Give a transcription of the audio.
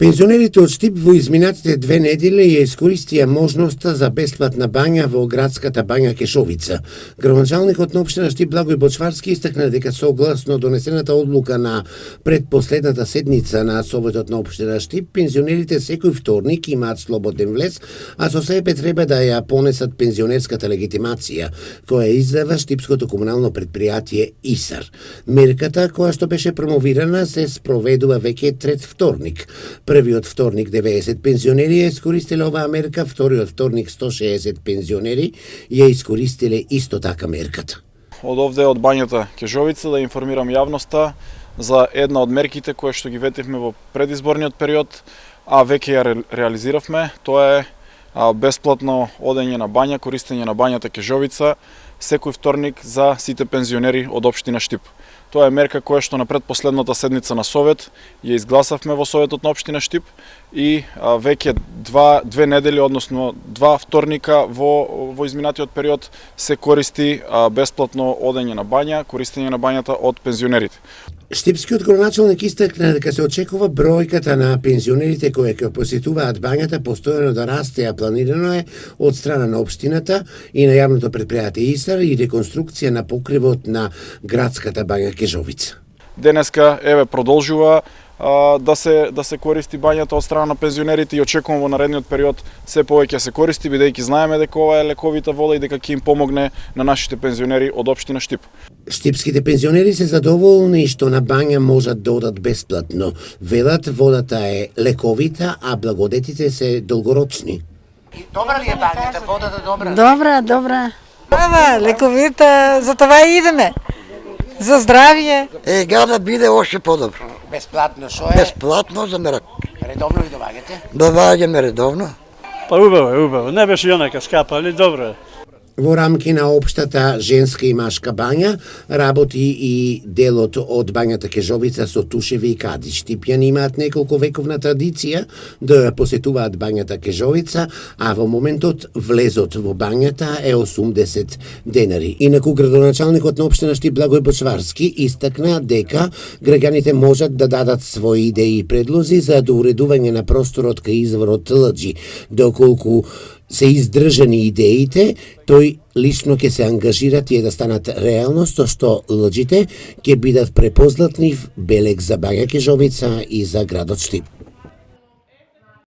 Пензионерите од Штип во изминатите 2 недели ја искористија можноста за бесплатна бања во градската бања Кешовица. Градоначалникот на општина Штип Благој Бочварски истакна дека согласно донесената одлука на предпоследната седница на Советот на општина Штип, пензионерите секој вторник имаат слободен влез, а со себе треба да ја понесат пензионерската легитимација, која издава Штипското комунално предпријатие ИСАР. Мерката, која што беше промовирана, се спроведува веќе трет вторник. Првиот вторник 90 пензионери ја искористиле оваа мерка, вториот вторник 160 пензионери ја искористиле исто така мерката. Од овде од бањата Кежовица да информирам јавноста за една од мерките кои што ги ветивме во предизборниот период, а веќе ја реализиравме. Тоа е бесплатно одење на бања, користење на бањата Кежовица секој вторник за сите пензионери од општина Штип. Тоа е мерка која што на предпоследната седница на Совет ја изгласавме во Советот на општина Штип и веќе две недели, односно 2 вторника во изминатиот период се користи бесплатно одење на бања, користење на бањата од пензионерите. Штипскиот градоначалник истакна дека се очекува бројката на пензионерите кои ќе посетуваат бањата постојано да расте, а планирано е од страна на општината и на јавното предпријатие ИСАР и реконструкција на покривот на градската бања Кежовица. Денеска продолжува да се користи бањата од страна на пензионерите и очекувам во наредниот период се повеќе се користи, бидејќи знаеме дека ова е лековита вода и дека ќе им помогне на нашите пензионери од општина Штип. Штипските пензионери се задоволни што на бања можат да одат бесплатно. Велат водата е лековита, а благодетите се долгорочни. Добра ли е бањата? Водата добра? Добра. Ова, лековита, за това и идеме. За здравје. Гада биде още подобро. Бесплатно, шо е? Бесплатно за мерак. Редовно ли доваѓате? Доваѓаме редовно. Па убаво. Не беше јонака скапа, али добро е. Во рамки на општата женска и машка бања работи и делот од бањата Кежовица со тушеви и кади. Штипјани имаат неколку вековна традиција да ја посетуваат бањата Кежовица, а во моментот влезот во бањата е 80 денари. Инаку градоначалникот на општина Штип Благој Бочварски истакна дека граѓаните можат да дадат своји идеи и предлози за доуредување на просторот кај изворот Лџи, доколку се издржани идеите, тој лично ќе се ангажира тие да станат реалност, со што лџите ќе бидат препознатнив белег за бања Кежовица и за градот Штип.